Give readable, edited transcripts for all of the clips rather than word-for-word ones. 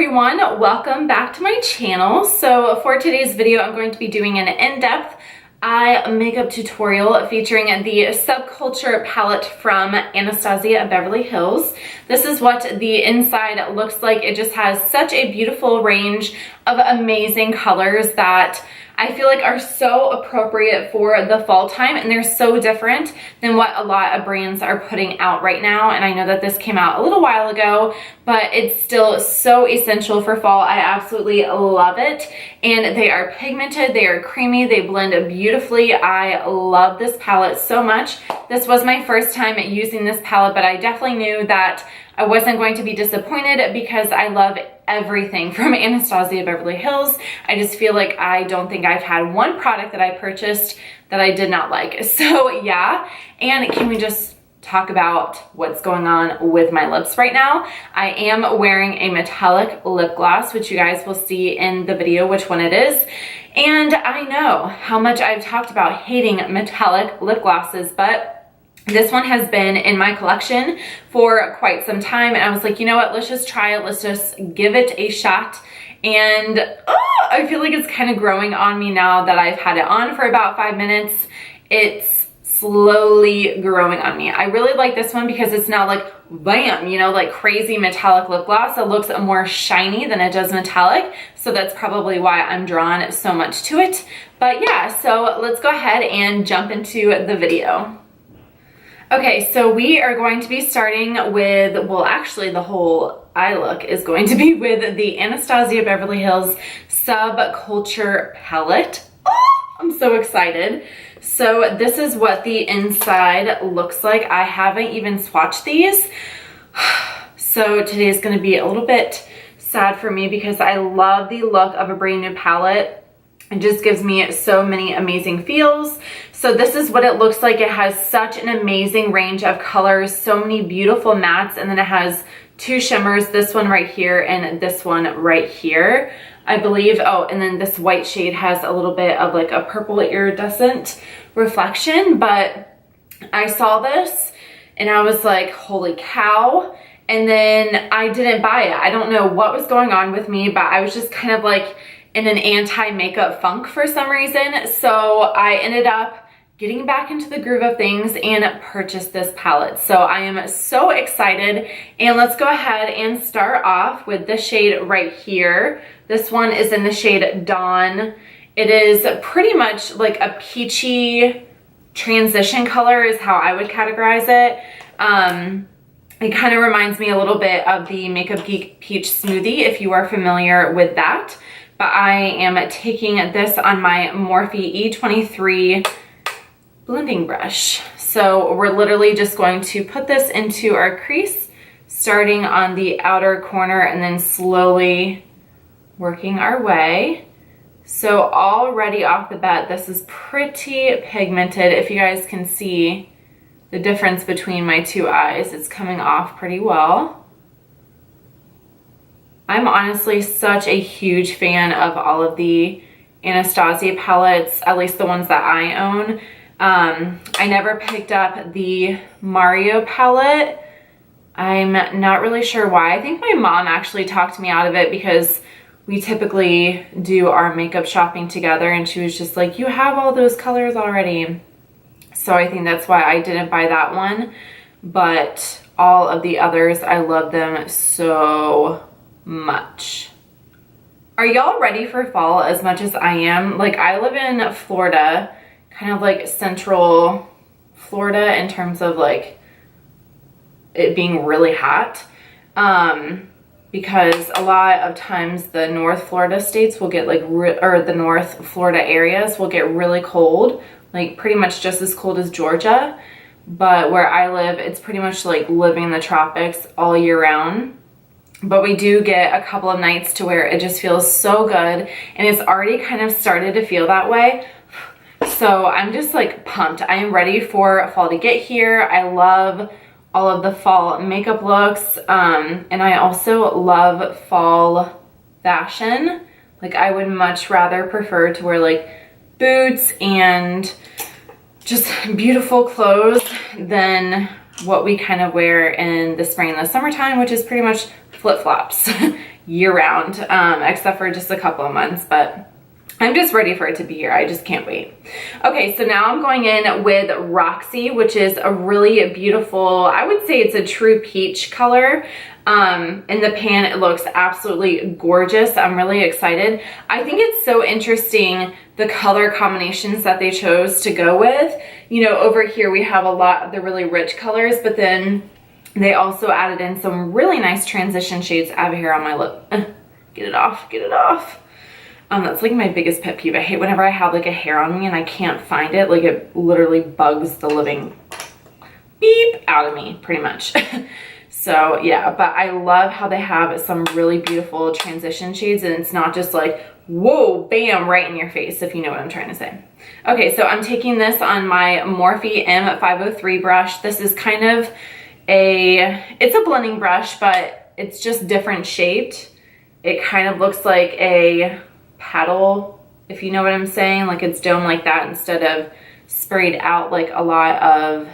everyone, welcome back to my channel. So for today's video, I'm going to be doing an in-depth eye makeup tutorial featuring the Subculture palette from Anastasia Beverly Hills. This is what the inside looks like. It just has such a beautiful range of amazing colors that I feel like are so appropriate for the fall time, and they're so different than what a lot of brands are putting out right now. And I know that this came out a little while ago, but it's still so essential for fall. I absolutely love it. And they are pigmented, they are creamy, they blend beautifully. I love this palette so much. This was my first time using this palette, but I definitely knew that I wasn't going to be disappointed because I love everything from Anastasia Beverly Hills. I just feel like I don't think I've had one product that I purchased that I did not like. So yeah, and can we just talk about what's going on with my lips right now? I am wearing a metallic lip gloss, which you guys will see in the video which one it is. And I know how much I've talked about hating metallic lip glosses, but this one has been in my collection for quite some time, and I was like, you know what, let's just try it. Let's just give it a shot. And I feel like it's kind of growing on me now that I've had it on for about 5 minutes. It's slowly growing on me. I really like this one because it's not like bam, you know, like crazy metallic lip gloss. It looks more shiny than it does metallic. So that's probably why I'm drawn so much to it. But yeah, so let's go ahead and jump into the video. Okay, so we are going to be starting with, well, actually the whole eye look is going to be with the Anastasia Beverly Hills Subculture palette. Oh, I'm so excited. So this is what the inside looks like. I haven't even swatched these. So today is going to be a little bit sad for me because I love the look of a brand new palette. It just gives me so many amazing feels. So this is what it looks like. It has such an amazing range of colors, so many beautiful mattes, and then it has two shimmers, this one right here and this one right here, I believe. Oh, and then this white shade has a little bit of like a purple iridescent reflection, but I saw this and I was like, holy cow. And then I didn't buy it. I don't know what was going on with me, but I was just kind of like in an anti-makeup funk for some reason. So I ended up getting back into the groove of things and purchased this palette. So I am so excited, and let's go ahead and start off with this shade right here. This one is in the shade Dawn. It is pretty much like a peachy transition color is how I would categorize it. It kind of reminds me a little bit of the Makeup Geek Peach Smoothie, if you are familiar with that. But I am taking this on my Morphe E23 blending brush. So we're literally just going to put this into our crease, starting on the outer corner and then slowly working our way. So already off the bat, this is pretty pigmented. If you guys can see the difference between my two eyes, it's coming off pretty well. I'm honestly such a huge fan of all of the Anastasia palettes, at least the ones that I own. I never picked up the Mario palette. I'm not really sure why. I think my mom actually talked me out of it because we typically do our makeup shopping together, and she was just like, you have all those colors already. So I think that's why I didn't buy that one. But all of the others, I love them so much. Are y'all ready for fall as much as I am? Like, I live in Florida, kind of like central Florida in terms of like it being really hot, because a lot of times the North Florida states will get like or the North Florida areas will get really cold, like pretty much just as cold as Georgia. But where I live, it's pretty much like living in the tropics all year round. But we do get a couple of nights to where it just feels so good, and it's already kind of started to feel that way. So I'm just like pumped. I am ready for fall to get here. I love all of the fall makeup looks, and I also love fall fashion. Like, I would much rather prefer to wear like boots and just beautiful clothes than what we kind of wear in the spring and the summertime, which is pretty much flip-flops. year round, except for just a couple of months, but I'm just ready for it to be here. I just can't wait. Okay, so now I'm going in with Roxy, which is a really beautiful, I would say it's a true peach color. In the pan, it looks absolutely gorgeous. I'm really excited. I think it's so interesting the color combinations that they chose to go with. You know, over here we have a lot of the really rich colors, but then they also added in some really nice transition shades. I have hair on my lip. Get it off, get it off. That's like my biggest pet peeve. I hate whenever I have like a hair on me and I can't find it. Like it literally bugs the living beep out of me, pretty much. So yeah, but I love how they have some really beautiful transition shades, and it's not just like, whoa, bam, right in your face, if you know what I'm trying to say. Okay, so I'm taking this on my Morphe M503 brush. This is kind of it's a blending brush, but it's just different shaped. It kind of looks like a paddle, if you know what I'm saying, like it's domed like that instead of sprayed out like a lot of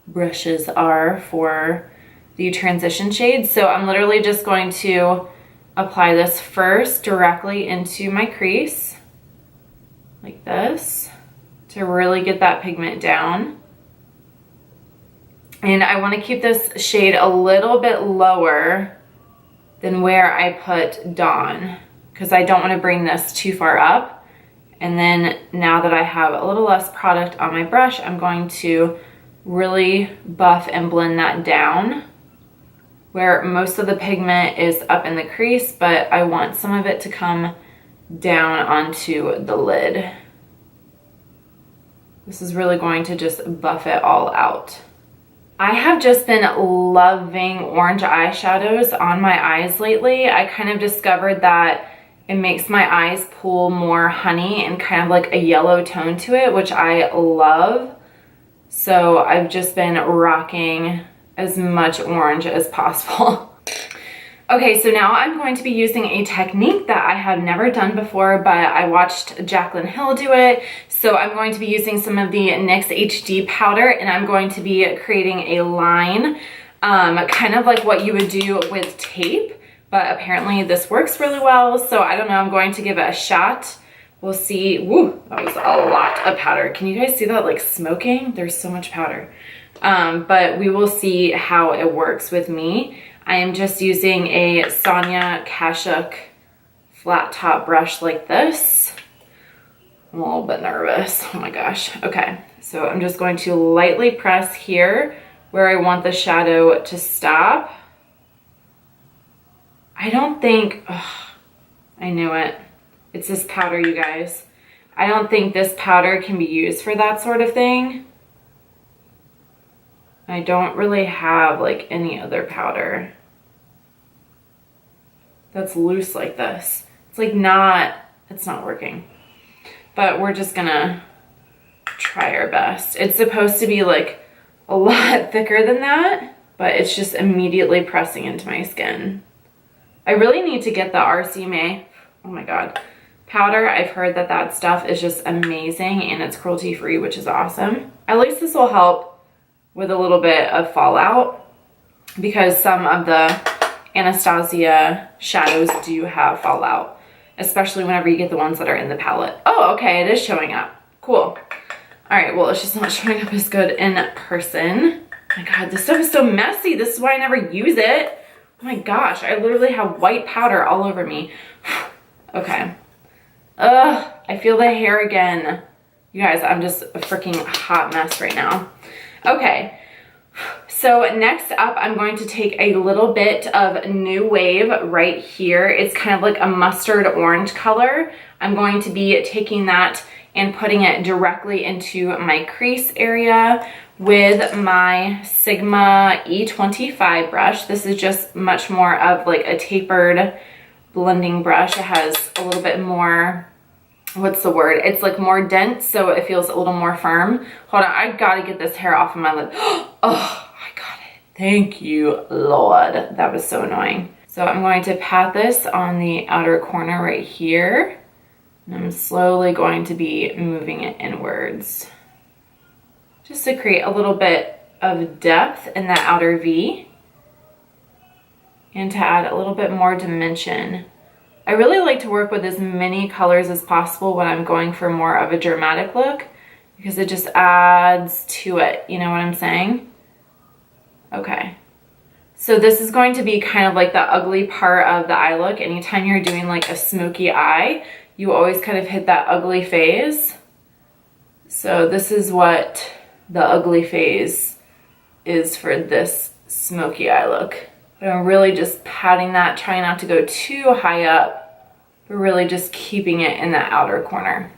brushes are for the transition shades. So I'm literally just going to apply this first directly into my crease like this to really get that pigment down. And I want to keep this shade a little bit lower than where I put Dawn, because I don't want to bring this too far up. And then now that I have a little less product on my brush, I'm going to really buff and blend that down where most of the pigment is up in the crease, but I want some of it to come down onto the lid. This is really going to just buff it all out. I have just been loving orange eyeshadows on my eyes lately. I kind of discovered that it makes my eyes pull more honey and kind of like a yellow tone to it, which I love. So I've just been rocking as much orange as possible. Okay, so now I'm going to be using a technique that I have never done before, but I watched Jaclyn Hill do it. So I'm going to be using some of the NYX HD powder, and I'm going to be creating a line, kind of like what you would do with tape. But apparently this works really well, so I don't know, I'm going to give it a shot. We'll see. Woo, that was a lot of powder. Can you guys see that like smoking? There's so much powder. But we will see how it works with me. I am just using a Sonia Kashuk flat top brush like this. I'm a little bit nervous, oh my gosh. Okay, so I'm just going to lightly press here where I want the shadow to stop. I don't think, I knew it. It's this powder, you guys. I don't think this powder can be used for that sort of thing. I don't really have like any other powder that's loose like this. It's like it's not working. But we're just gonna try our best. It's supposed to be like a lot thicker than that, but it's just immediately pressing into my skin. I really need to get the RC Mae, oh my God, powder. I've heard that that stuff is just amazing and it's cruelty free, which is awesome. At least this will help with a little bit of fallout because some of the Anastasia shadows do have fallout, especially whenever you get the ones that are in the palette. Oh, okay, it is showing up. Cool. All right, well, it's just not showing up as good in person. Oh my God, this stuff is so messy. This is why I never use it. Oh my gosh, I literally have white powder all over me. Okay. Ugh, I feel the hair again. You guys, I'm just a freaking hot mess right now. Okay, so next up, I'm going to take a little bit of New Wave right here. It's kind of like a mustard orange color. I'm going to be taking that and putting it directly into my crease area with my Sigma E25 brush. This is just much more of like a tapered blending brush. It has a little bit more, what's the word? It's like more dense, so it feels a little more firm. Hold on, I gotta get this hair off of my lip. Oh, I got it. Thank you, Lord. That was so annoying. So I'm going to pat this on the outer corner right here. And I'm slowly going to be moving it inwards, just to create a little bit of depth in that outer V. and to add a little bit more dimension. I really like to work with as many colors as possible when I'm going for more of a dramatic look, because it just adds to it, you know what I'm saying? Okay. So this is going to be kind of like the ugly part of the eye look. Anytime you're doing like a smoky eye, you always kind of hit that ugly phase. So this is what the ugly phase is for this smoky eye look. But I'm really just patting that, trying not to go too high up, but really just keeping it in the outer corner.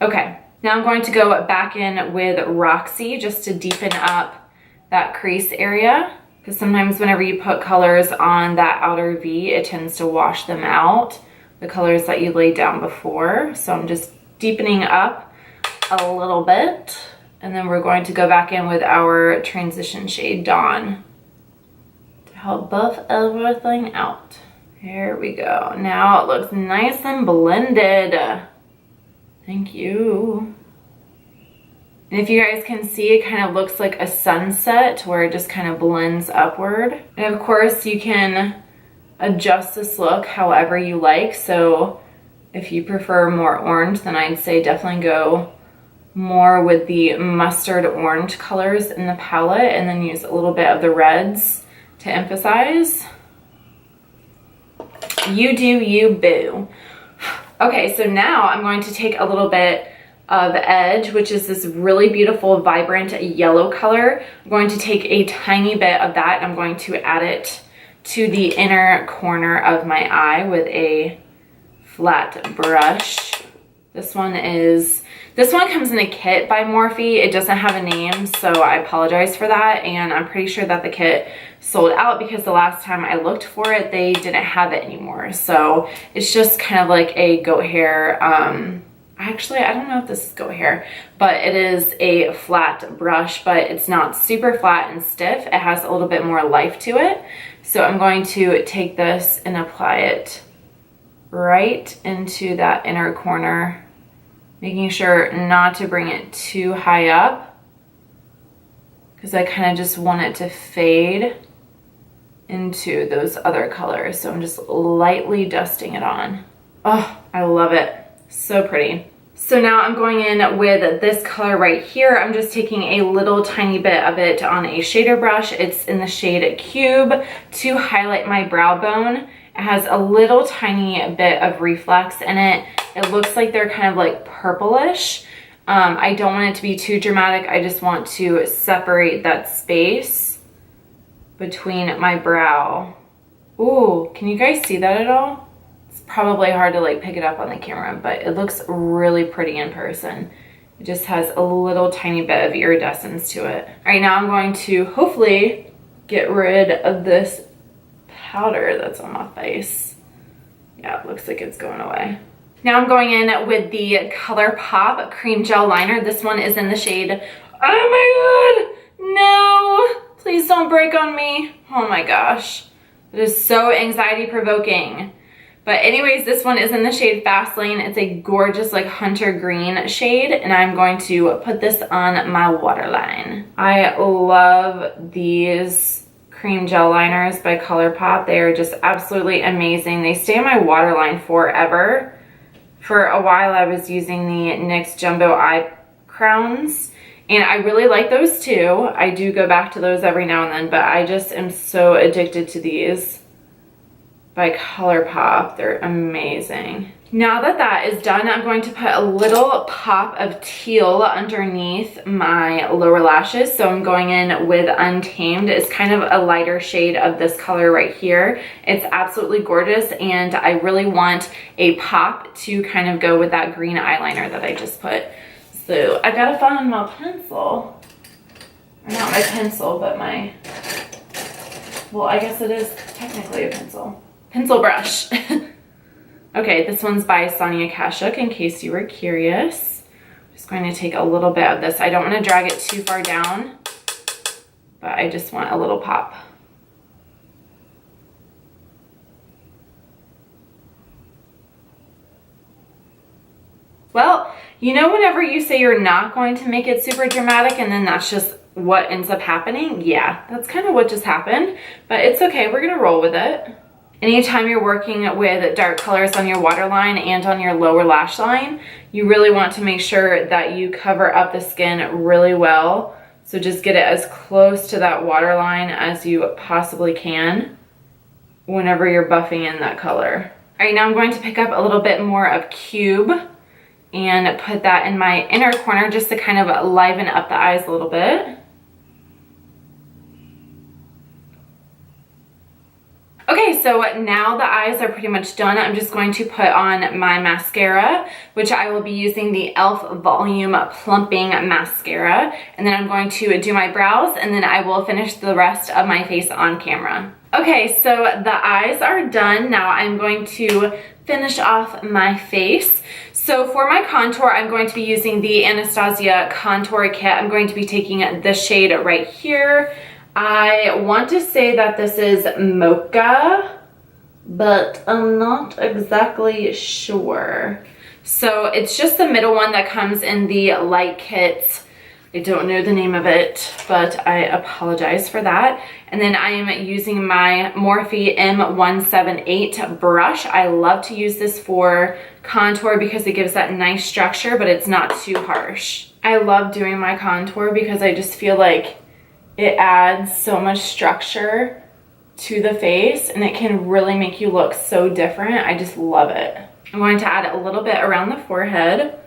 Okay, now I'm going to go back in with Roxy just to deepen up that crease area, because sometimes whenever you put colors on that outer V, it tends to wash them out, the colors that you laid down before. So I'm just deepening up a little bit, and then we're going to go back in with our transition shade Dawn to help buff everything out. Here we go. Now it looks nice and blended. Thank you. And if you guys can see, it kind of looks like a sunset where it just kind of blends upward. And of course you can adjust this look however you like. So if you prefer more orange, then I'd say definitely go more with the mustard orange colors in the palette, and then use a little bit of the reds to emphasize. You do you, boo. Okay, so now I'm going to take a little bit of Edge, which is this really beautiful, vibrant yellow color. I'm going to take a tiny bit of that and I'm going to add it to the inner corner of my eye with a flat brush. This one comes in a kit by Morphe. It doesn't have a name, so I apologize for that. And I'm pretty sure that the kit sold out because the last time I looked for it, they didn't have it anymore. So it's just kind of like a goat hair, actually, I don't know if this is goat hair, but it is a flat brush, but it's not super flat and stiff. It has a little bit more life to it. So I'm going to take this and apply it right into that inner corner, making sure not to bring it too high up, because I kind of just want it to fade into those other colors. So I'm just lightly dusting it on. Oh, I love it. So pretty. So now I'm going in with this color right here. I'm just taking a little tiny bit of it on a shader brush. It's in the shade Cube to highlight my brow bone. It has a little tiny bit of reflex in it. It looks like they're kind of like purplish. I don't want it to be too dramatic. I just want to separate that space between my brow. Ooh, can you guys see that at all? Probably hard to like pick it up on the camera, but it looks really pretty in person. It just has a little tiny bit of iridescence to it. All right, now I'm going to hopefully get rid of this powder that's on my face. Yeah, it looks like it's going away. Now I'm going in with the Colourpop Creme Gel Liner. This one is in the shade, oh my god, no, please don't break on me. Oh my gosh, it is so anxiety provoking. But anyways, this one is in the shade Fast Lane. It's a gorgeous like hunter green shade, and I'm going to put this on my waterline. I love these cream gel liners by Colourpop. They are just absolutely amazing. They stay in my waterline forever. For a while I was using the NYX Jumbo Eye Crowns, and I really like those too. I do go back to those every now and then, but I just am so addicted to these by Colourpop. They're amazing. Now that that is done, I'm going to put a little pop of teal underneath my lower lashes. So I'm going in with Untamed. It's kind of a lighter shade of this color right here. It's absolutely gorgeous, and I really want a pop to kind of go with that green eyeliner that I just put. So I gotta find my pencil. Or not my pencil, but my, well, I guess it is technically a pencil. Pencil brush. Okay, this one's by Sonia Kashuk, in case you were curious. I'm just going to take a little bit of this. I don't want to drag it too far down, but I just want a little pop. Well, you know whenever you say you're not going to make it super dramatic and then that's just what ends up happening. Yeah, that's kind of what just happened, but it's okay. We're gonna roll with it. Anytime you're working with dark colors on your waterline and on your lower lash line, you really want to make sure that you cover up the skin really well. So just get it as close to that waterline as you possibly can whenever you're buffing in that color. All right, now I'm going to pick up a little bit more of Cube and put that in my inner corner just to kind of liven up the eyes a little bit. Okay, so now the eyes are pretty much done. I'm just going to put on my mascara, which I will be using the E.L.F. Volume Plumping Mascara. And then I'm going to do my brows, and then I will finish the rest of my face on camera. Okay, so the eyes are done. Now I'm going to finish off my face. So for my contour, I'm going to be using the Anastasia Contour Kit. I'm going to be taking the shade right here. I want to say that this is Mocha, but I'm not exactly sure. So it's just the middle one that comes in the light kit. I don't know the name of it, but I apologize for that. And then I am using my Morphe M178 brush. I love to use this for contour because it gives that nice structure, but it's not too harsh. I love doing my contour because I just feel like it adds so much structure to the face and it can really make you look so different. I just love it. I'm going to add a little bit around the forehead.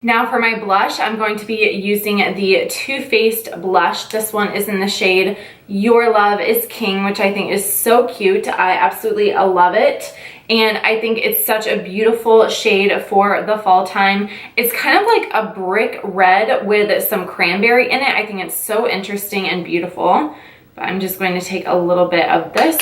Now for my blush, I'm going to be using the Too Faced blush. This one is in the shade Your Love is King, which I think is so cute. I absolutely love it. And I think it's such a beautiful shade for the fall time. It's kind of like a brick red with some cranberry in it. I think it's so interesting and beautiful. But I'm just going to take a little bit of this.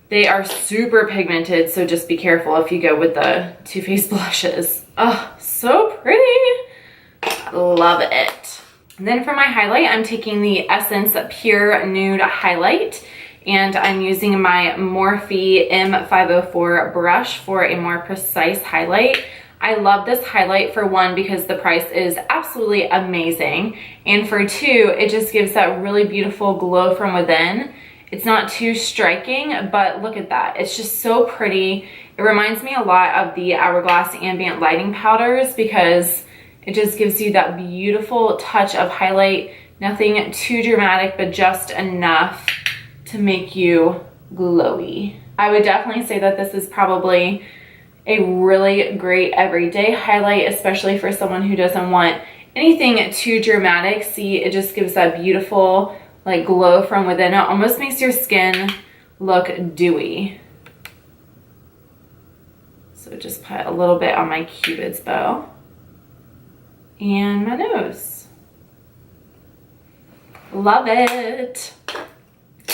They are super pigmented, so just be careful if you go with the Too Faced blushes. Oh, so pretty. Love it. And then for my highlight, I'm taking the Essence Pure Nude Highlight. And I'm using my Morphe M504 brush for a more precise highlight. I love this highlight for one because the price is absolutely amazing. And for two, it just gives that really beautiful glow from within. It's not too striking, but look at that. It's just so pretty. It reminds me a lot of the Hourglass Ambient Lighting Powders because it just gives you that beautiful touch of highlight. Nothing too dramatic, but just enough to make you glowy. I would definitely say that this is probably a really great everyday highlight, especially for someone who doesn't want anything too dramatic. See, it just gives that beautiful like glow from within. It almost makes your skin look dewy. So just put a little bit on my Cupid's bow and my nose. Love it.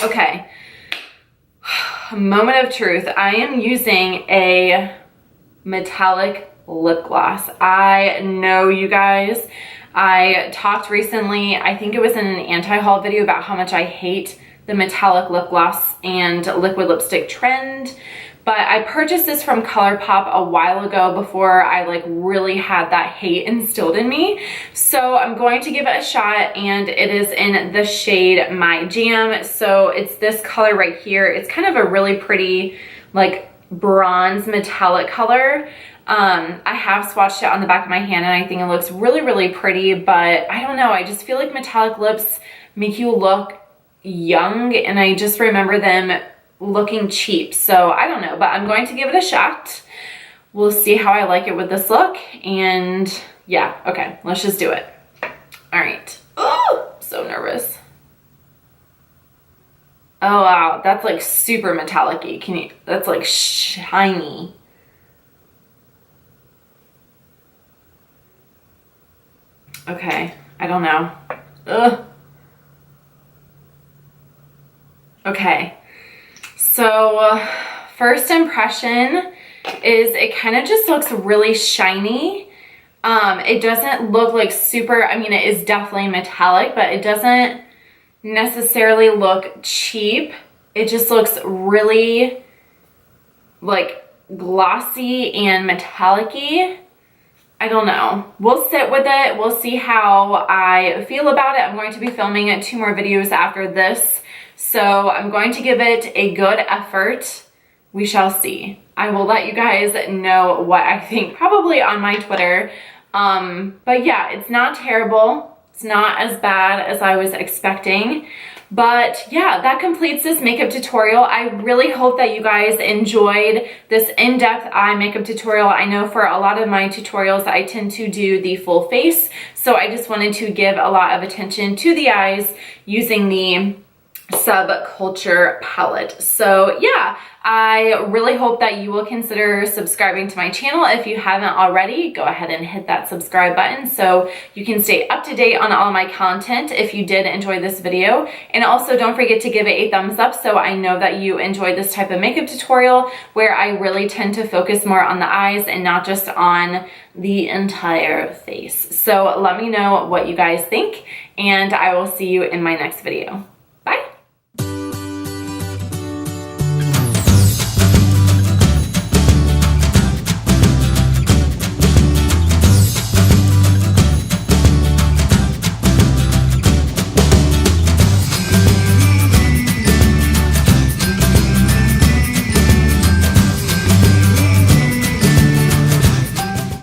Okay, moment of truth. I am using a metallic lip gloss. I know, you guys, I talked recently, I think it was in an anti-haul video, about how much I hate the metallic lip gloss and liquid lipstick trend. But I purchased this from Colourpop a while ago before I like really had that hate instilled in me. So I'm going to give it a shot, and it is in the shade My Jam. So it's this color right here. It's kind of a really pretty like bronze metallic color. I have swatched it on the back of my hand and I think it looks really, really pretty, but I don't know. I just feel like metallic lips make you look young, and I just remember them looking cheap. So I don't know, but I'm going to give it a shot. We'll see how I like it with this look. And yeah, okay, let's just do it. All right. Oh, so nervous. Oh wow, that's like super metallic-y. Can you, that's like shiny. Okay, I don't know. Ugh. Okay. So first impression is it kind of just looks really shiny. It doesn't look like super, I mean, it is definitely metallic, but it doesn't necessarily look cheap. It just looks really like glossy and metallic-y. I don't know. We'll sit with it. We'll see how I feel about it. I'm going to be filming 2 more videos after this, so I'm going to give it a good effort. We shall see. I will let you guys know what I think, probably on my Twitter. But yeah, it's not terrible. It's not as bad as I was expecting. But yeah, that completes this makeup tutorial. I really hope that you guys enjoyed this in-depth eye makeup tutorial. I know for a lot of my tutorials, I tend to do the full face. So I just wanted to give a lot of attention to the eyes using the Subculture palette. So yeah, I really hope that you will consider subscribing to my channel. If you haven't already, go ahead and hit that subscribe button so you can stay up to date on all my content if you did enjoy this video. And also don't forget to give it a thumbs up so I know that you enjoyed this type of makeup tutorial where I really tend to focus more on the eyes and not just on the entire face. So let me know what you guys think, and I will see you in my next video.